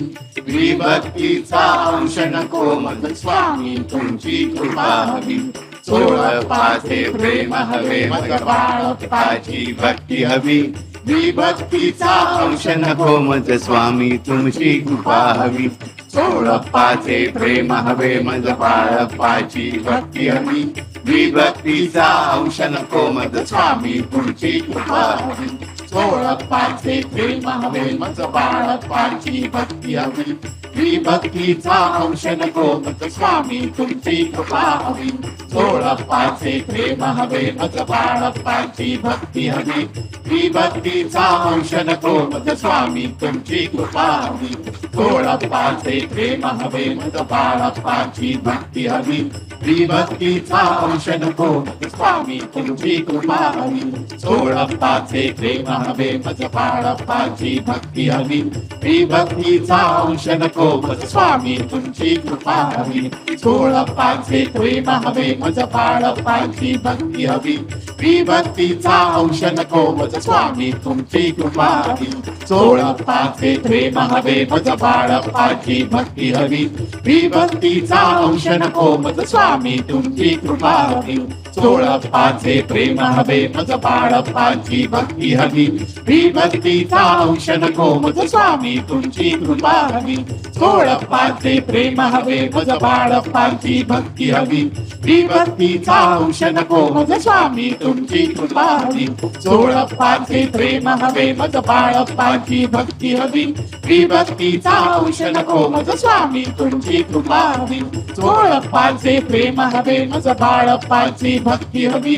A: विभक्तीचा अंश नको मज स्वामी, तुमची कृपा हवी.
B: सोळप्पाचे प्रेम हवे मग बाळप्पाची भक्ती हवी विभक्तीचा अंश नको मज स्वामी तुमची कृपा हवी सोळप्पाचे प्रेम हवे मज बाळप्पाची भक्ती हवी विभक्तीचा अंश नको मज स्वामी तुमची कृपा हवी सोळप्पाचे प्रेम हवे मज बाळप्पाची भक्ती हवी विभक्तीचा अंश नको मज स्वामी तुमची कृपा हवी सोळप्पाचे प्रेम हवे मज बाळप्पाची भक्ती हवी विभक्तीचा अंश नको मज स्वामी तुमची कृपा हवी सोळप्पाचे प्रेम हवे मज बाळप्पाची भक्ती हवी विभक्तीचा अंश नको मज स्वामी तुमची कृपा हवी सोळप्पाचे प्रेम हवे मज बाळप्पाची भक्ती हवी विभक्तीचा अंश नको मज स्वामी तुमची कृपा हवी सोळप्पाचे प्रेम हवे मज बाळप्पाची भक्ती हवी विभक्तीचा अंश नको मज स्वामी तुमची कृपा हवी सोळप्पाचे प्रेम हवे मज बाळप्पाची भक्ती हवी विभक्तीचा अंश नको मज स्वामी तुमची कृपा हवी सोळप्पाचे प्रेम हवे मज बाळप्पाची भक्ती हवी विभक्तीचा अंश नको मज स्वामी तुमची कृपा हवी सोळप्पाचे प्रेम हवे मज बाळप्पाची भक्ती हवी विभक्तीचा अंश नको मज स्वामी तुमची कृपा हवी सोळप्पाचे प्रेम हवे मज बाळप्पाची भक्ती हवी विभक्तीचा अंश नको मज स्वामी तुमची कृपा हवी सोळप्पाचे प्रेम हवे मज बाळप्पाची भक्ती हवी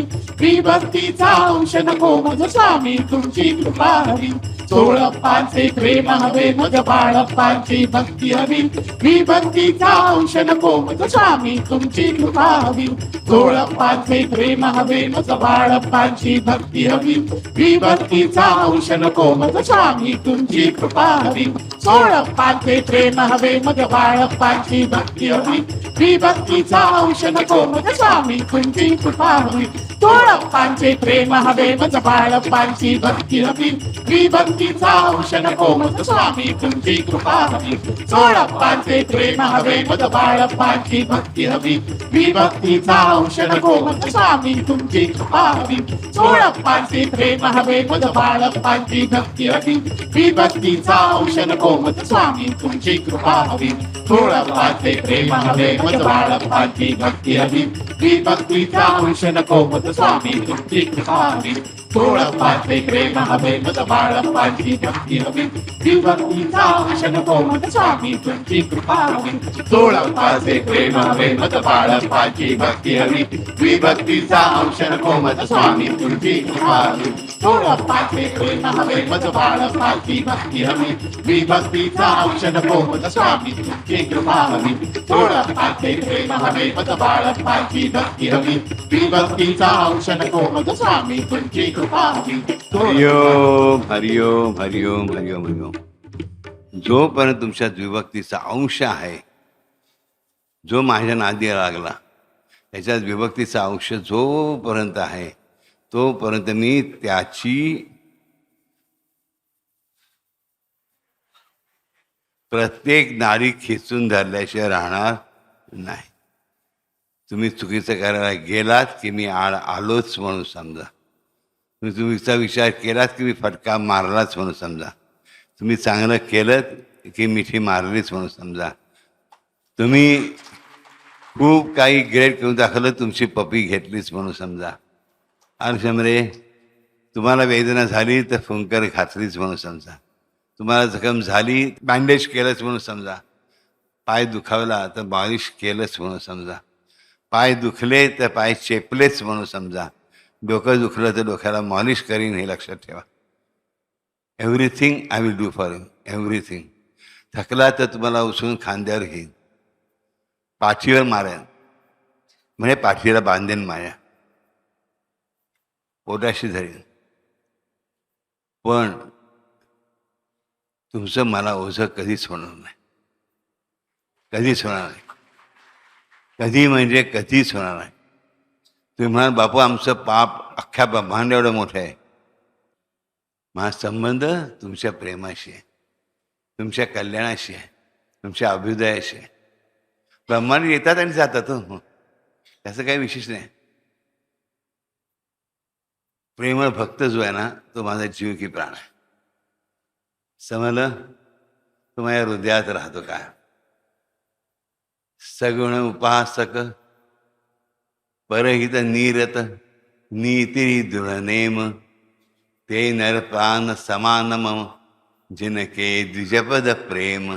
B: विभक्तीचा अंश नको मज स्वामी तुमची कृपा हवी सोळप्पाचे प्रेम हवे मज बाळप्पाची भक्ती हवी विभक्तीचा अंश नको मज स्वामी तुमची कृपा हवी सोळप्पाचे प्रेम हवे मज बाळप्पाची भक्ती हवी विभक्तीचा अंश नको मज स्वामी तुमची कृपा हवी सोळप्पाचे प्रेम हवे मज बाळप्पाची भक्ती हवी विभक्तीचा अंश नको मज स्वामी तुमची कृपा हवी सोळप्पाचे प्रेम हवे मज बाळप्पाची भक्ती हवी विभक्तीचा अंश नको मज स्वामी तुमची कृपा हवी सोळप्पाचे प्रेम हवे मज बाळप्पाची भक्ती हवी विभक्तीचा अंश नको मज स्वामी तुमची कृपा हवी सोळप्पाचे प्रेम हवे मज बाळप्पाची भक्ती हवी विभक्तीचा अंश नको मज स्वामी तुमची कृपा हवी सोळप्पाचे प्रेम हवे मज बाळप्पाची भक्ती हवी विभक्तीचा अंश नको मज स्वामी तुमची कृपा हवी सोळप्पाचे प्रेम हवे मज बाळप्पाची भक्ती हवी विभक्तीचा अंश नको मज स्वामी तुमची कृपा हवी सोळप्पाचे प्रेम हवे मज बाळप्पाची भक्ती हवी विभक्तीचा अंश नको मज स्वामी तुमची कृपा हवी सोळप्पाचे प्रेम हवे मज बाळप्पाची भक्ती हवी विभक्तीचा अंश नको मज स्वामी तुमची कृपा हवी सोळप्पाचे प्रेम हवे मज बाळप्पाची भक्ती हवी विभक्तीचा अंश नको मज स्वामी तुमची कृपा हवी
A: हरिओम हरिओम हरिओम हरिओम हरिओम. जोपर्यंत तुमच्यात विभक्तीचा अंश आहे, जो माझ्या नादी लागला त्याच्यात विभक्तीचा अंश जोपर्यंत आहे तोपर्यंत मी त्याची प्रत्येक नाडी खेचून धरल्याशिवाय राहणार नाही. तुम्ही चुकीचं करायला गेलात की मी आलोच म्हणून समजा. तुम्ही चुकीचा विचार केलात की मी फटका मारलाच म्हणून समजा. तुम्ही चांगलं केलं की मिठी मारलीच म्हणून समजा. तुम्ही खूप काही ग्रेट करून दाखवलं, तुमची पपी घेतलीच म्हणून समजा. आणि समरे तुम्हाला वेदना झाली तर फुंकर घातलीच म्हणून समजा. तुम्हाला जखम झाली बँडेज केलंच म्हणून समजा. पाय दुखावला तर मालिश केलंच म्हणून समजा. पाय दुखले तर पाय चेपलेच म्हणून समजा. डोकं दुखलं तर डोक्याला मॉलिश करीन हे लक्षात ठेवा. Everything I will do for you, everything. थकला तर तुम्हाला उचलून खांद्यावर घेईन, पाठीवर मारेन, म्हणजे पाठीला बांधेन माया, पोटाशी धरीन. पण तुमचं मला ओझं कधीच होणार नाही, कधीच होणार नाही. कधी म्हणजे कधीच होणार नाही. तुम्ही म्हणाल बापू आमचं पाप अख्ख्या ब्रह्मांड एवढं मोठं आहे. माझा संबंध तुमच्या प्रेमाशी आहे, तुमच्या कल्याणाशी आहे, तुमच्या अभ्युदयाशी आहे. ब्रह्मांड येतात आणि जातात, हो, त्याचं काही विशेष नाही. प्रेमळ भक्त जो आहे ना तो माझा जीव की प्राण आहे. समजलं? तो माझ्या हृदयात राहतो काय. सगुण उपासक परहित नीरत नीती दृढनेम ते नरप्राण समान मम जिनके द्विजपद प्रेम.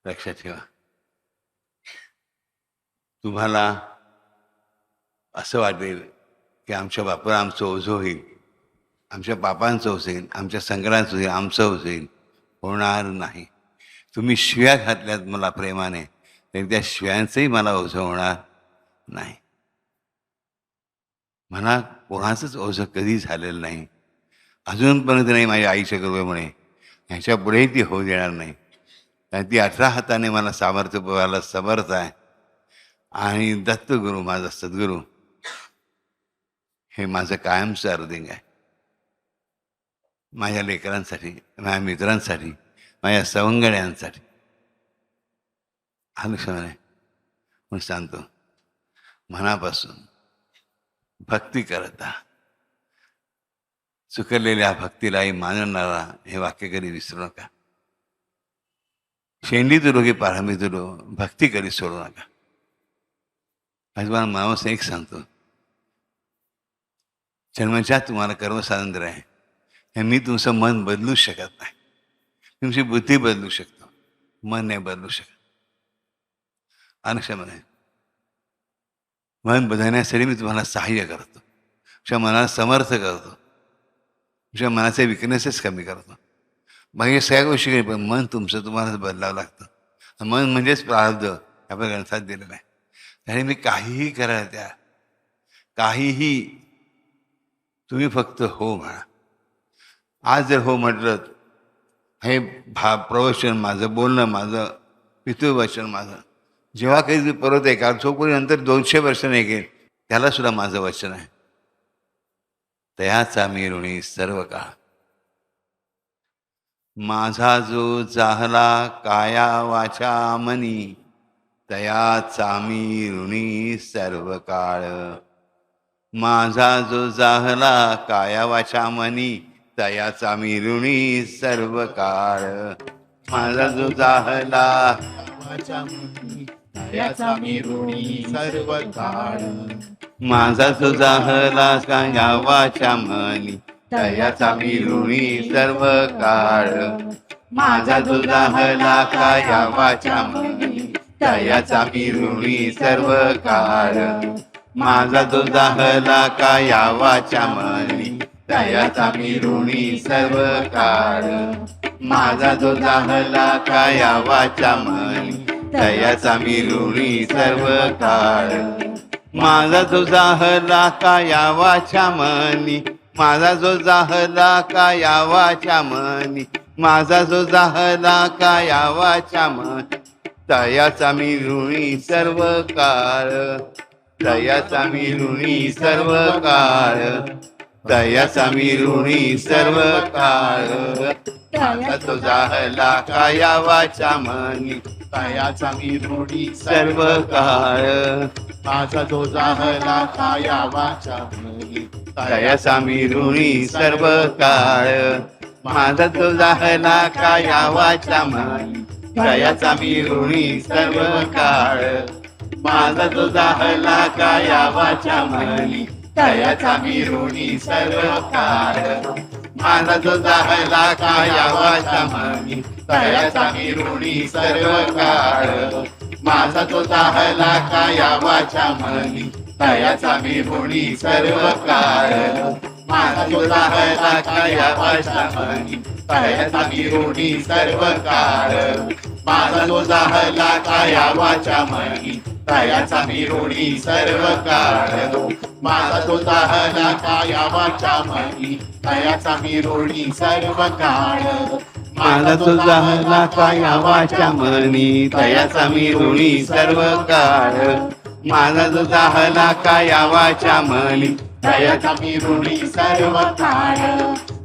A: लक्षात ठेवा. तुम्हाला असं वाटेल की आमच्या बापाला आमचं ओझं होईल, आमच्या पापांचं होईल, आमच्या संकटांचं होईल, आमचं होईल. होणार नाही. तुम्ही शिव्या घातल्यात मला प्रेमाने तरी त्या शिव्यांचंही मला ओझं होणार नाही. मला कोणाचंच ओझं कधी झालेलं नाही, अजूनपर्यंत नाही. माझ्या आईच्या कृपेमुळे ह्याच्या पुढेही ती होऊ देणार नाही. कारण ती 18 हाताने मला सामर्थ्य पुरवायला समर्थ आहे. आणि दत्तगुरू माझा सद्गुरू हे माझं कायमचं अर्धिंग आहे. माझ्या लेकरांसाठी, माझ्या मित्रांसाठी, माझ्या सवंगड्यांसाठी. हा लक्षात आहे. म्हणून सांगतो, मनापासून भक्ती करता चुकलेल्या भक्तीलाही मानणारा हे वाक्य कधी विसरू नका. शेंडी तुलो की पारंबी तुलो, भक्ती कधी सोडू नका. आज मला माणूस एक सांगतो, जन्मच्या तुम्हाला कर्मस्वातंत्र्य आहे. मी तुमचं मन बदलू शकत नाही. तुमची बुद्धी बदलू शकतो, मन नाही बदलू शकत. अनुषमध्ये मन बदलण्यासाठी मी तुम्हाला सहाय्य करतो, तुमच्या मनाला समर्थ करतो, तुमच्या मनाचे विकनेसेस कमी करतो. बाकी सगळ्या गोष्टी काही, पण मन तुमचं तुम्हालाच बदलावं लागतं. मन म्हणजेच प्रारब्ध आपल्या ग्रंथात दिलेलं आहे. आणि मी काहीही करा, त्या काहीही तुम्ही फक्त हो म्हणा. आज जर हो म्हटलं, हे प्रवचन माझं, बोलणं माझं, पितृवचन माझं, जेव्हा काही परत आहे का, जो कोणी नंतर 200 वर्षाने ऐकेल त्याला सुद्धा माझं वचन आहे. तयाचा मी ऋणी सर्व काळ. माझा जो जाहला काया वाचा मनी, तयाचा मी ऋणी सर्व काळ. माझा जो जाहला काया वाचा मनी, तयाचा मी ऋणी सर्व काळ. माझा जो जाहला
B: तयाचा मी ऋणी सर्व काळ.
A: माझा जो जाहला काया वाचा मनी, तयाचा मी ऋणी सर्व काळ. माझा जो जाहला काया वाचा मनी, तयाचा मी ऋणी सर्व काळ. माझा जो जाहला काया वाचा मनी, तयाचा मी ऋणी सर्व काळ. माझा जो जाहला काया वाचा मनी, तयाचा मी ऋणी सर्व काळ. माझा जो जाहला काया वाचा मनी, माझा जो जाहला काया वाचा मनी, माझा जो जाहला काया वाचा मनी, तयाचा मी ऋणी सर्व काळ. तयाचा मी ऋणी सर्व काळ. तयाचा मी ऋणी सर्व काळ. माझा जो जाहला काया वाचा मनी,
B: तयाचा मी ऋणी
A: सर्व काळ.
B: माझा जो जाहला काया वाचा मनी,
A: तयाचा मी ऋणी सर्व काळ. माझा जो जाहला काया वाचा मनी, तयाचा मी ऋणी सर्व काळ. माझा जो जाहला काया वाचा मनी, तयाचा मी ऋणी सर्व काळ. माझा जो जाहला काया वाचा मनी, तयाचा मी ऋणी सर्व काळ. माझा जो जाहला काया वाचा मनी, तयाचा मी ऋणी सर्व काळ. माझा जो जाहला काया वाचा मनी, तयाचा मी ऋणी सर्व काळ. माझा जो जाहला काया वाचा मनी, तयाचा मी ऋणी सर्व काळ. माझा जो जाहला काया वाचा मनी, तयाचा मी ऋणी सर्व काळ. माझा जो जाहला काया वाचा मनी, तयाचा मी ऋणी सर्व काळ. माझा जो जाहला काया वाचा मनी, तयाचा मी ऋणी सर्व काळ.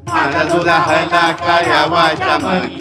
A: माझा जो जाहला काया वाचा मनी,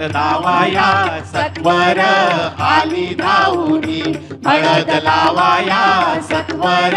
C: पोट लावाया सत्वर आली धावूनी हळद लावाया सत्वर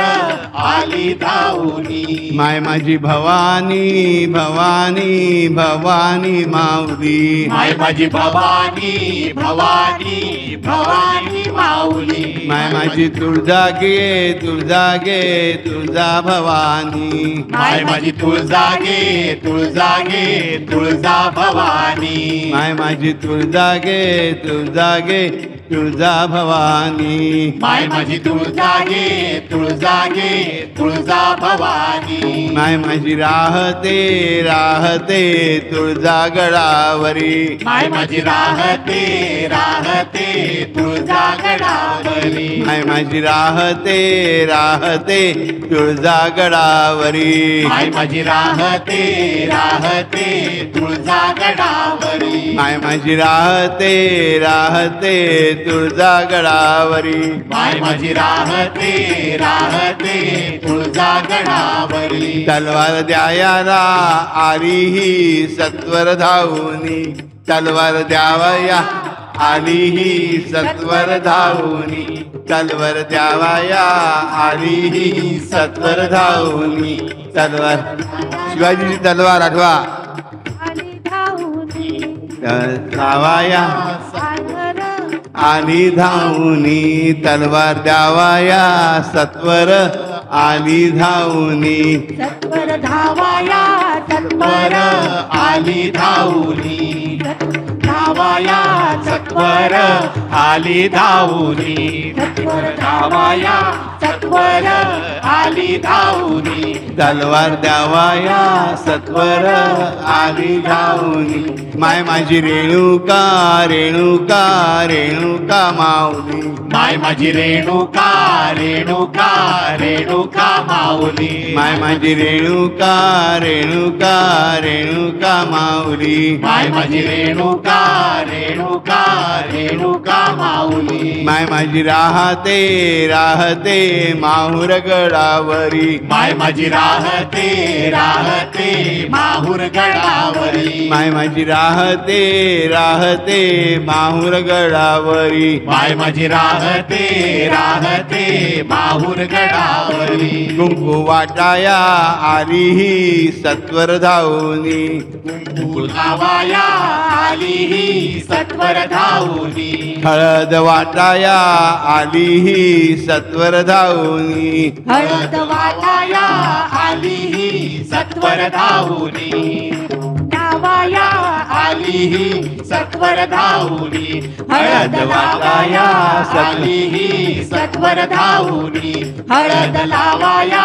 C: आली धावूनी
A: माय माझी भवानी भवानी भवानी माऊली
C: माय माझी भवानी भवानी भवानी माऊली
A: माय माझी तुळजा गे तुळजा गे तुळजा भवानी
C: माय माझी तुळजा गे तुळजा गे तुळजा भवानी
A: माय माझी तुळजा गे तुळजा गे तुळजा भवानी
C: माय माझी तुळजा गे तुळजा गे तुळजा भवानी
A: माय माझी राहते राहते तुळजा गडावरी
C: माय माझी राहते राहते तुळजा गडावरी
A: माय माझी राहते राहते तुळजा गडावरी
C: माय माझी राहते राहते तुळजा गडावरी
A: माय माझी राहते राहते तुळजा गडावरी
C: माय माझी राहते राहते तुळजा गडावरी
A: तलवार द्यायाला आली ही सत्वर धावूनी तलवार द्यावया आली ही सत्वर धावूनी तलवार द्यावया आली ही सत्वर धावूनी तलवार शिवाजीची तलवार आठवा
D: आली धावूनी
A: धावाया
D: सागर
A: आली धावूनी तलवार द्यावाया सत्वर आली धावूनी
D: सत्वर धावाया
C: सत्वर
D: सत्वर
C: आली धावूनी धावाया सत्वर आली धावूनी
D: सत्वर
C: धावाया सत्वर आली धावूनी
A: तलवार द्यावाया सत्वर आली धावूनी माय माझी रेणुका रेणुका रेणुका माऊली
C: माय माझी रेणुका रेणुका रेणुका माऊली
A: माय माझी रेणुका रेणुका रेणुका माऊली
C: माय माझी रेणुका रेणुका रेणुका माऊली
A: माय माझी राहते राहते माहुर गडावरी
C: माय माझी राहते राहते माहुर गडावरी
A: माय माझी राहते राहते माहुर गडावरी
C: माय माझी राहते राहते माहुर गडावरी
A: कुंकू वाटाया आली ही सत्वर धावूनी
C: लावाया आली ही सत्वर धावूनी
A: हळद वाटाया आली ही सत्वर धावूनी
D: हळद वाटाया
C: आली ही सत्वर धावूनी
D: धावाया
C: आली ही सत्वर धावूनी
D: हळद लावाया
C: आली ही सत्वर धावूनी हळद लावाया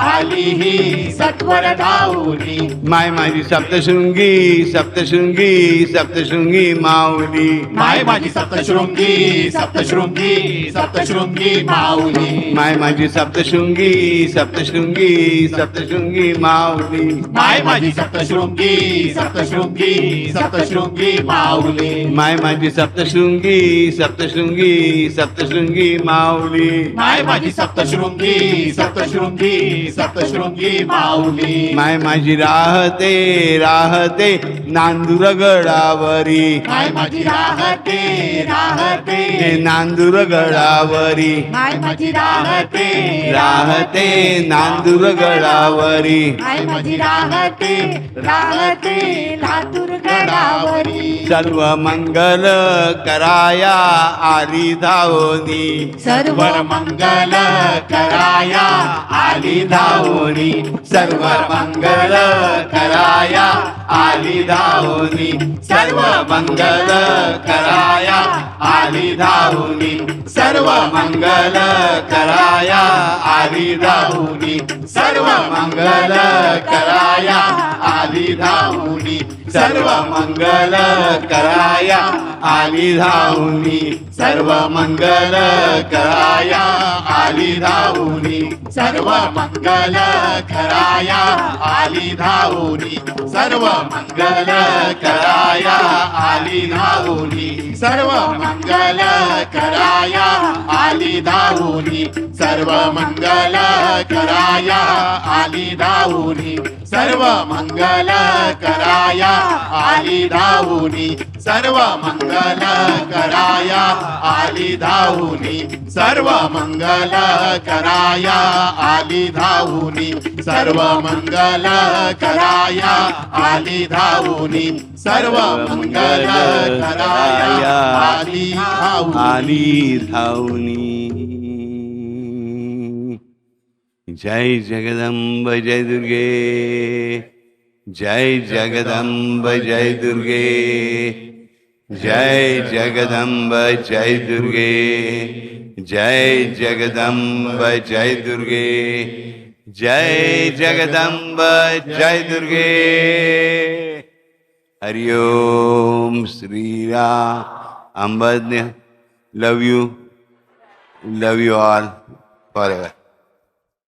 C: आली ही सत्वर धावूनी
A: माय माझी सप्तशृंगी सप्तशृंगी सप्तशृंगी माऊली
C: माय माझी सप्तशृंगी सप्तशृंगी सप्तशृंगी माऊली
A: माय माझी सप्तशृंगी सप्तशृंगी सप्तशृंगी माऊली
C: माय माझी सप्तशृंगी सप्तशृंगी सप्तशृंगी माऊली
A: माय माझी सप्तशृंगी सप्तशृंगी सप्तशृंगी माऊली
C: माय माझी सप्तशृंगी सप्तशृंगी सप्तशृंगी माऊली
A: माय माझी राहते राहते नांदूर गडावरी
C: माय माझी राहते राहते
A: नांदूर गडावरी
D: माय माझी राहते
A: राहते नांदूर गडावरी
D: माय माझी राहते राहते लातूर गडावरी
A: सर्व मंगल कराया आली धावनी
D: सर्व
C: वर मंगल कराया आली धावूनी
A: सर्व मंगल कराया आली धावनी सर्व मंगल कराया आली धावनी सर्व मंगल कराया आली धावनी सर्व मंगल कराया आली धावनी सर्व मंगल कराया आली धावनी सर्व मंगल कराया आली धावनी सर्व मंगल कराया आली धावनी सर्व मंगल कराया आली धावनी सर्व मंगल कराया आली धावनी सर्व मंगल कराया आली धावनी
C: सर्व मंगल कराया आली धावुनी सर्व मंगल कराया आली धावुनी सर्व मंगल कराया आली धावुनी सर्व मंगल कराया आली धावुनी सर्व मंगल कराया आली धावुनी
A: आली धावनी. जय जगदंब जय दुर्गे, जय जगदंब जय दुर्गे, जय जगदंब जय दुर्गे, जय जगदंब जय दुर्गे, जय जगदंब जय दुर्गे. हरि ओम श्रीराम. अंबज्ञ, लव यू ऑल फॉर एव्हर.